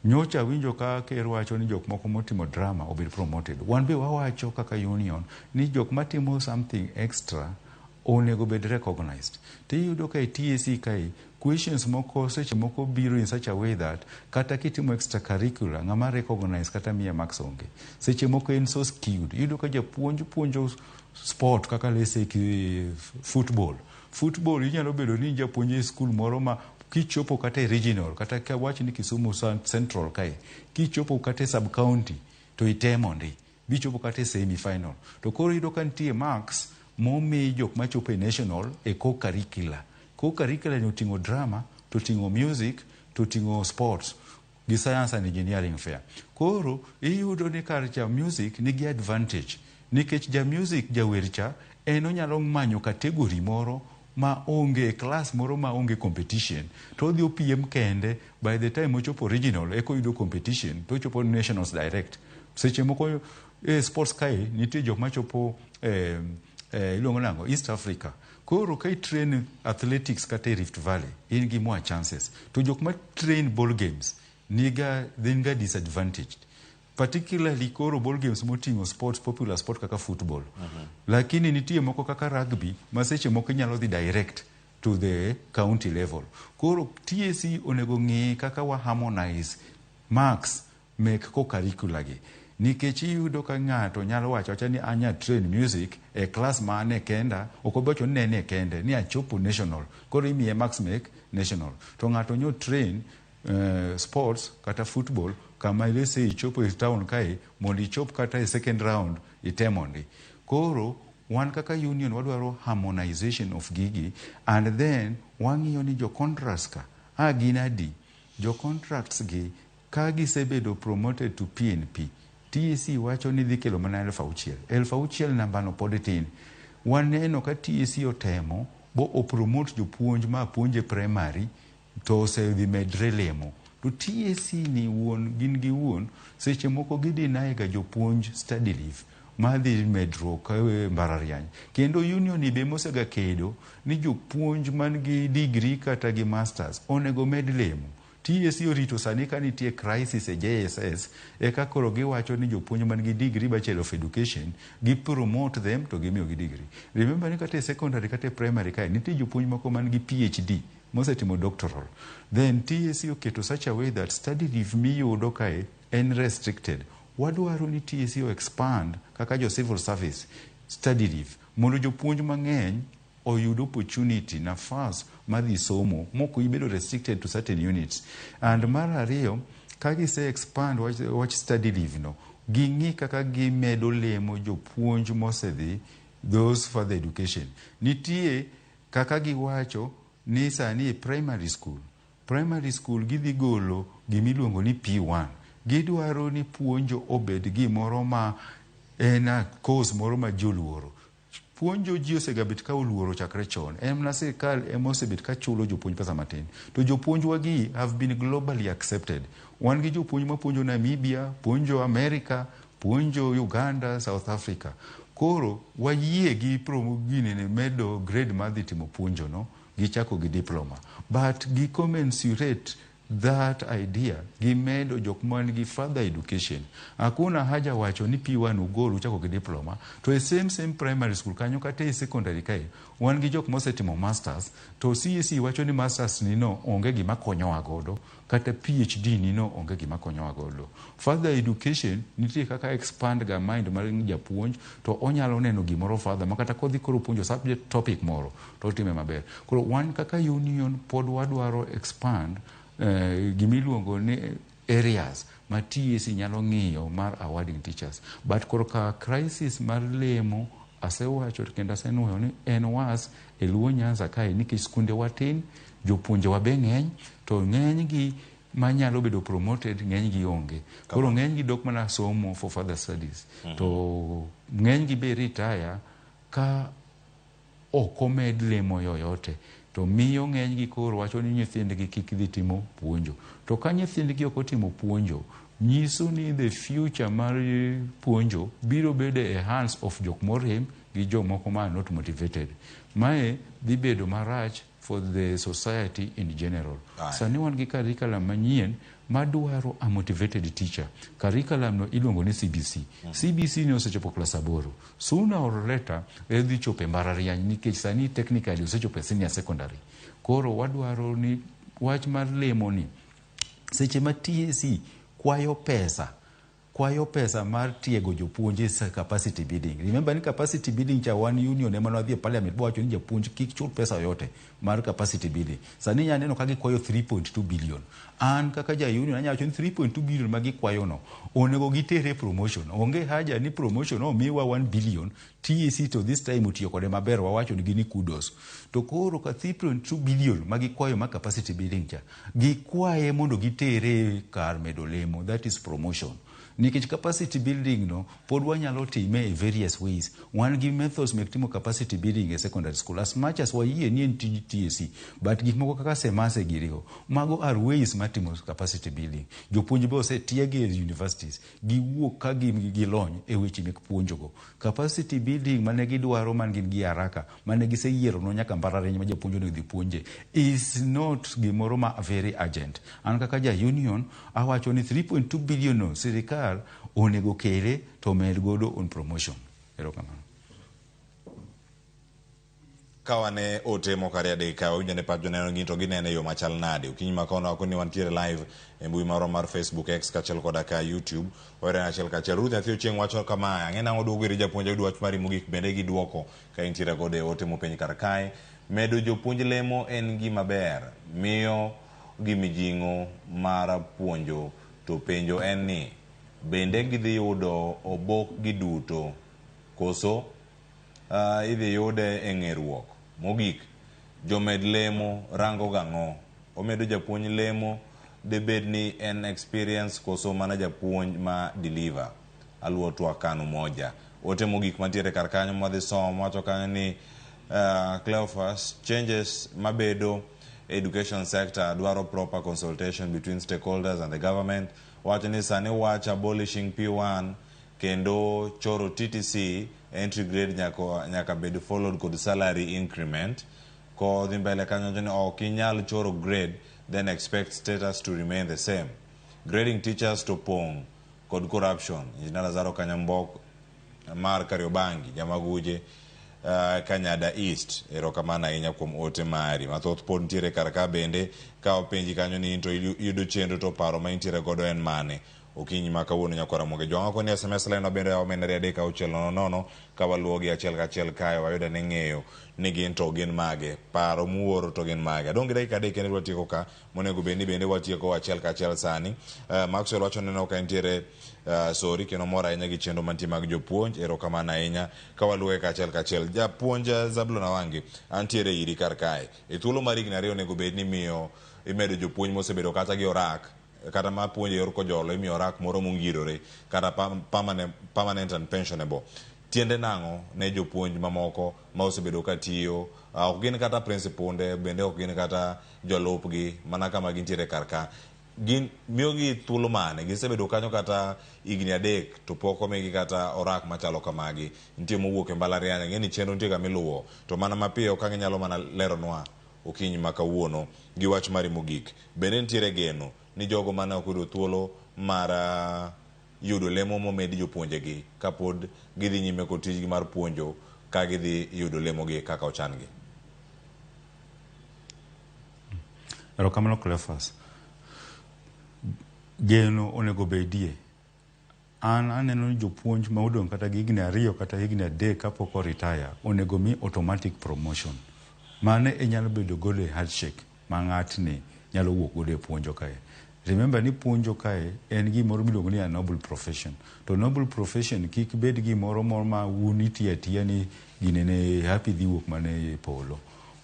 Nyocha winjo ka ker wacho ni jok moko motimo drama obed promoted. Wan be wawacho kaka union ni jok matimo something extra onego bed recognized. Tiyudo ka TSC kai questions moko seche moko biro in such a way that kata kitimo extracurricular ng'ama recognize kata miya marks onge. Seche moko in so skewed. Yudo ka japuonj puonjo sport kaka lese football. Football inyalo bedo ni japuonj e school moro ma kichopo kata regional kata ka wach ni Kisumu Central kai kichopo kata sub county to itemo ndi bichopo kata semi final to koro yudo kan tie marks momi jok machopo e national e co-curricular ni oting'o drama, to tingo music, to tingo sports gi science and engineering fair. Koro iyudo ni karcha music nigi advantage nikech ja music jawercha onyalo manyo category moro ma onge class moro ma onge competition to odhi opiem kende. By the time ochopo regional eko yudo competition to ochopo nationals direct. Seche moko sports kai nitie jok machopo iluongo nango East Africa. Koro kai train athletics kata Rift Valley in gi more chances. To jok ma train ball games niga disadvantaged. Particularly koro ball games motingo sports, popular sport kaka football. Lakini nitie moko kaka rugby maseche moko nyalo dhi direct to the county level. Koro TSC onego ng'i kaka wa harmonize marks mek co-curricular gi. Nikech iyudo ka ng'ato nyalo wacho ni anya train music e class mane kenda okobocho nene kende ni achopo national. Koro imiye marks mek national. To ng'ato nyo train sports kata football kama ilese ichopo e town kai mondo ichop kata e second round itemondi. Koro wan kaka union wadwaro harmonization of gigi, and then wang'iyo ni jo contracts ka ginadi jo contracts gi ka gisebedo promoted to PNP. TSC wacho ni dhi kelo mana 6,000 nambano pod tin. Waneno ka TSC otemo bo opromote jopuonj ma puonje primary to osedhi medre Lemo. To TSC ni gin gi wuon seche moko gidinae ga jopuonj study leave madhi medro ka mbarariany. Kendo union be mosega kedo ni jopuonj man gi degree kata gi masters onego med Lemo. TSC orito sani ka nitie crisis e JSS eka koro giwacho ni jopuonj man gi degree Bachelor of Education gi promote them to gimiyo gi degree. Remember ni kata secondary kata primary kai nitie jopuonj moko man gi PhD mosetimo doctoral. Then TSC oketo such a way that study leave miyudo kae en restricted. Wadwaro ni TSC expand kaka jo civil service study leave mondo jopuonj mang'eny oyud opportunity nafas madhi somo moko ibedo restricted to certain units. And mar ariyo ka gise expand watch study leave no ging'i kaka gimedo lemo jopuonj mosedhi those for the education. Nitie kaka giwacho ni sani primary primary school gidhi golo gimiluongo ni P1. Gidwaro ni puonjo obed gimoro ma en course moro ma joluoro. Puonjo ji osegabet ka oluoro chakre chon. Emna sirkal emosebet ka chulo jopuonj pesa matin. To jopuonj wagi have been globally accepted. Wan gi jopuonj ma puonjo Namibia, puonjo America, puonjo Uganda, South Africa. Koro wayie gi ginene medo grade madhi timo puonjo no, gichako gi diploma. But gi commensurate that idea gimedo jok man gi further education. Hakuna haja wacho ni P1 ugol uchako gi diploma to same primary school kanyo kata e secondary kai wan gi jok mosetimo masters to CSE wacho ni masters nino onge gima konyowa godo kata PhD nino onge gima konyowa godo. Further education nitie kaka expand ga mind mar japuonj to onyalo neno gimoro further makata kodhi koro puonjo subject topic moro to time maber. Koro wan kaka union pod wadwaro expand gimiluongo ni areas ma TSC nyalo ng'iyo mar awarding teachers. But koroka crisis mar Lemo asewacho kendo asenuoyo ni en was e Luo Nyanza kae nikech skunde watin, jopuonje wa be ng'eny to ng'eny gi manyalo bedo promoted ng'eny gi onge. Koro ng'eny gi dok mana somo for further studies. To ng'eny gi be retire ka okomed lemo yoyote. To miyo ng'eny gi koro wacho ni nyithindgi kik dhi timo puonjo. To ka nyithindgi ok otimo puonjo, nyiso ni the future mar puonjo biro bedo e hands of jok morem gi jomoko ma not motivated. Mae dhi bedo marach for the society in general. Sani wan gi curriculum manyien madwaro a motivated teacher. Curriculum no iluongo ni CBC. CBC ni osechopo class 8. Sooner or later edhi chope mbalariany nikech sani technically osechopo senior secondary. Koro wadwaro ni wach mar Lemo ni seche ma TSC kwayo pesa mar tiego jopuonje sa capacity building. Remember ni capacity building cha one union ema nodhi e parliament bo wacho ni japuonj kik chul pesa yote mar capacity building. Sani nya neno ka gikwayo 3.2 billion. An kaka ja union anya wacho ni 3.2 billion ma gikwayo no onego gitere promotion. Onge haja ni promotion o miwa 1 billion TSC to this time utiyo kode maber wawacho ni gini kudos. To koro ka 3.2 billion ma gikwayo ma capacity building cha gikwaye mondo gitere kar medo lemo, that is promotion. Nikech capacity building no pod wanyalo time in various ways. One give methods mek timo capacity building e secondary school as much as wayie ni en TSC, but gik moko kaka semase girigo mago are ways matimo capacity building. Jopuonj be osetiege e universities giwuok ka gilony e weche mek puonjogo. Capacity building mane gidwaro man gin gi haraka mane giseyiero no nyaka mbalariany ma japuonjo ne dhi puonje is not gimoro ma very urgent. An kaka ja union awacho ni 3.2 billion no sirikal onego kere to med godo on promotion. Erokamano. Kawane ote mokari adeka ujane pap joneno ginto ginene yo machal nade. Ukinyi makono akuni wantiere live e mbui maro mar Facebook X kachel koda ka YouTube. Ore na chel kachel Ruth Athio chieng wacho kama ng'ena ngodo giri japuonje dwach mari mogik bende gi duoko ka intiere gode ote mopenyi kar kae. Medo jopuonj lemo en gima ber. Miyo gimijingo mara puonjo to penjo en ni bende gidhi yudo obok giduto koso idhi yude e ng'eruok. Mogik jomed lemo rango gang'o. Omedo japuonj lemo debed ni en experience koso mana japuonj ma deliver. Aluo TWAK kanu moja. Ote mogik mantiere kar kanyo madhi somo wacho kanyo ni Cleophas changes mabedo education sector dwaro proper consultation between stakeholders and the government. Wacho ni sani wach abolishing P1 kendo choro TTC entry grade nyaka bed followed kod salary increment. Ko dhi mbele kanyo ni ok inyal choro grade then expect status to remain the same. Grading teachers to pong kod corruption. Injinia Lazaro Kanyambok mar Kariobangi Jamaguje Kanyada East. Erokamana ahinya kuom ote mari mathoth pod ntiere kar ka bende ka openji kanyo ni into yudo chenro to paro ma intiere godo en mane. Okinyi ma kawuono nyakora moge jwanga ko ni SMS line bende omenre adeka uchiel nono ka waluogi achiel ka achiel kae wayuda ni ng'eyo ni gin to gin mage paro muoro to gin mage. Adonge dakika adek kendo watieko ka monego bende watieko achiel ka achiel sani. Maxwell wacho neno ka intiere sorry kendo mora ahinya gi chenro mantie mag jopuonj. Erokamano ahinya ka waluwe ka achiel. Japuonj Zablon Awange antiere iri kar kae. E thuolo mar higni ariyo onego bed ni miyo imedo jopuonj mosebedo kata gi orak kata ma puonjo yor kojolo imiyo orak moro mongirore kata permanent and pensionable. Tiende nang'o ne jopuonj mamoko ma osebedo ka tiyo, ok gin kata principalde, bende ok gin kata jolupgi, mana kama gintiere karka. Gin miyogi thuolo mane, gisebedo kanyo kata higni 3 to pok omigi kata orak machalo kamagi. Nitie mowuok e mbalariany, ng'eni chenro nitie ga miluwo, to mana mapiyo ka ginyalo mana leronwa okinyi ma kawuono gi wach mari mogik. Bende nitiere geno ni jogo mane ok yudo thuolo mar yudo lemo momedi jopuonjegi kapod gidhi nyime kod tijgi mar puonjo ka gidhi yudo lemogi kaka ochangi. Erokamano Cleophas. Geno onego bedie. An aneno ni jopuonj ma odong' kata higni 2 kata higni 3 kapok o retire onego mi automatic promotion. Mane inyalo bedo godo e handshake ma ng'atni nyalo wuok godo e puonjo kae. Remember ni puonjo kae en gimoro miluongo ni a noble profession. To noble profession kik bed gimoro ma unitie atia ni ginene happy dhi wuok mane polo.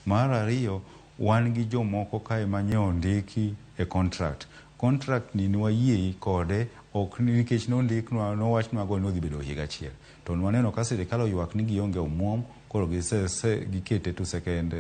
Mar ariyo, wan gi jomoko kae manyo ndiki e contract. Contract ni nwayie kode ok nikech nondiknwa nowachnwa go nodhi bedo higa achiel. To nwaneno ka sirikal oywak ni gionge omuom koro gikete to second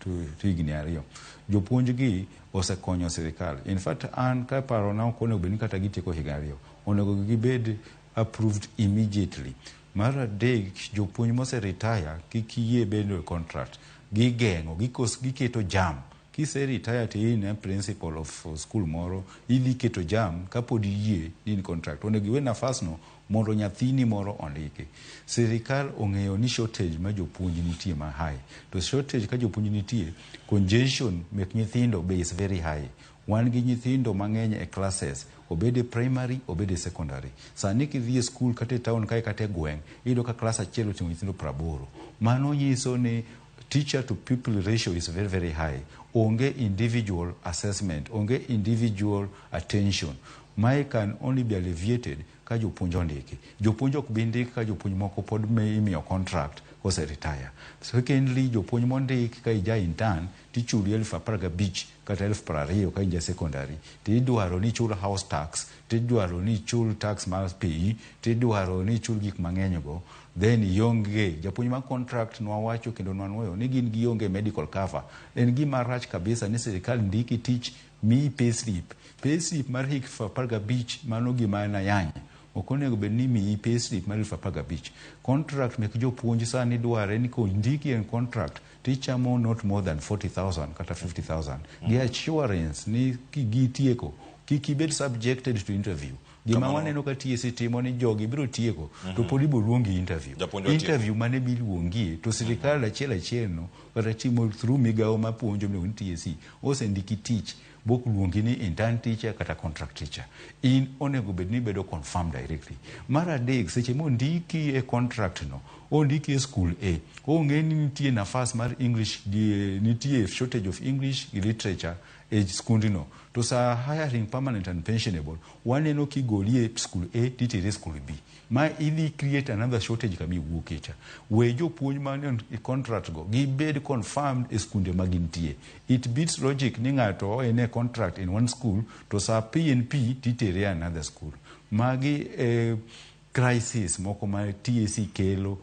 to higni 2. Jopuonj gi osekonyo sirikal. In fact, an ka paro na ok onego bedni kata gitieko higa 2. Onego gibed approved immediately. Mar adek, jopuonj mose retire kik yie bedo contract. Gigeng'o, giketo jam. Kise retire to in a principal of school moro, idhi keto jam kapod yie in contract. Onego iwe nafasno mondo nyathini moro ondiki. Sirikal ong'eyo ni shortage ma jopuonj nitie ma high. To shortage ka jopuonj nitie, congestion mek nyithindo be is very high. Wan gi nyithindo mang'eny e classes, obede primary, obede secondary. Sani kidhi e school kata e town kae kata e gweng', iyudo ka class achiel oting'o nyithindo 80. Mano nyiso ni teacher to pupil ratio is very, very high. Onge individual assessment, onge individual attention. Mae can only be alleviated ka jopuonj ondiki. Jopuonj ok bi ndik ka jopuonj moko pod imiyo contract kose retire. Secondly, jopuonj mondik ka ija intern tichuli 15,000 kata 20,000 ka ija secondary. Tidwaro ni chul house tax, tidwaro ni chul tax mar PE, tidwaro ni chul gik mang'eny go. Then yonge japuonj ma contract nwawacho kendo nwanwoyo ni gin gionge medical cover. En gima rach kabisa ni sirikal ndiki tich mi payslip. Payslip mar hik 15 mano gima na yanya. Okonego bed ni mi payslip mar 15. Contract mek jopuonj sani dware ni ko ndiki en contract tichamo not more than 40,000 kata 50,000. Gi assurance ni gitieko kikibet subjected to interview. Gima waneno ka TSC timo ni jogi biro tieko to pod ibo luongi interview. Interview mane biluongie to sirikal achiel no kata timo through migao ma puonjo ni TSC osendiki tich bok luongi ni intern teacher kata contract teacher. In onego bedni bedo confirmed directly. Mar adek, seche mondiki e contract no ondiki e school A, onge ni nitie nafas mar English, nitie shortage of English literature e skundino. To sa hiring permanent and pensionable, waneno kigoli e school A titere school B. Ma ili create another shortage kami wukecha. We jopuonj mane e contract go gibed confirmed e skunde magintie. It beats logic ni ng'ato en e contract in one school to sa PNP titere another school. Magi crisis moko ma TSC kelo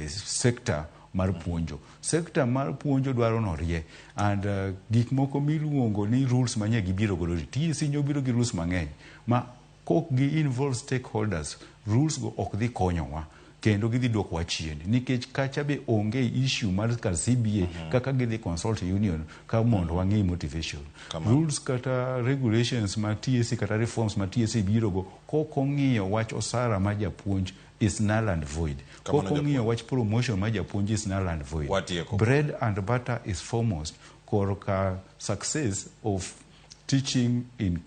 sector mar puonjo. Sector mar puonjo dwaro norie and gik moko miluongo ni rules manye gibiro godo. TSC nyobiro gi rules mang'eny ma kok gi involve stakeholders, rules go ok dhi konyowa kendo gidhi duokwa chien nikech kacha be onge issue mar kar CBA kaka gidhi consult union ka mondo wang'e motivation. Rules kata regulations ma TSC kata reforms ma TSC biro go kokong'iyo wach osara ma japuonj is null and void. Kokong'iyo wach promotion ma japuonj is null and void. Bread and butter is foremost korka success of teaching in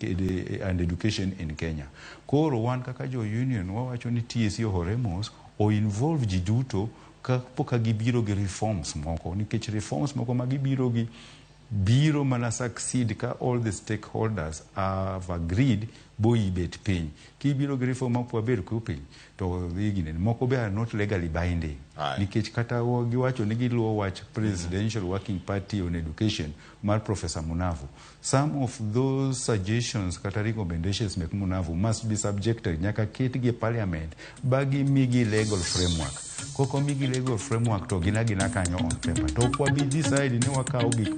and education in Kenya. Koro wan kaka jo union wawacho ni TSC ohoremos o involve ji duto kapoka gibiro gi reforms moko nikech reforms moko ma gibiro gi biro mana succeed ka all the stakeholders have agreed bo ibet piny kibiro gi reform mapwa ber kupiny to igine moko be are not legally binding nikech kata giwacho ni giluwo wach presidential working party on education mar Professor Munavu. Some of those suggestions kata recommendations mek Munavu must be subjected nyaka ketgi parliament bagi migi legal framework. Koko migi legal framework to gina kanyo on paper to kwa be decide ni wakao gik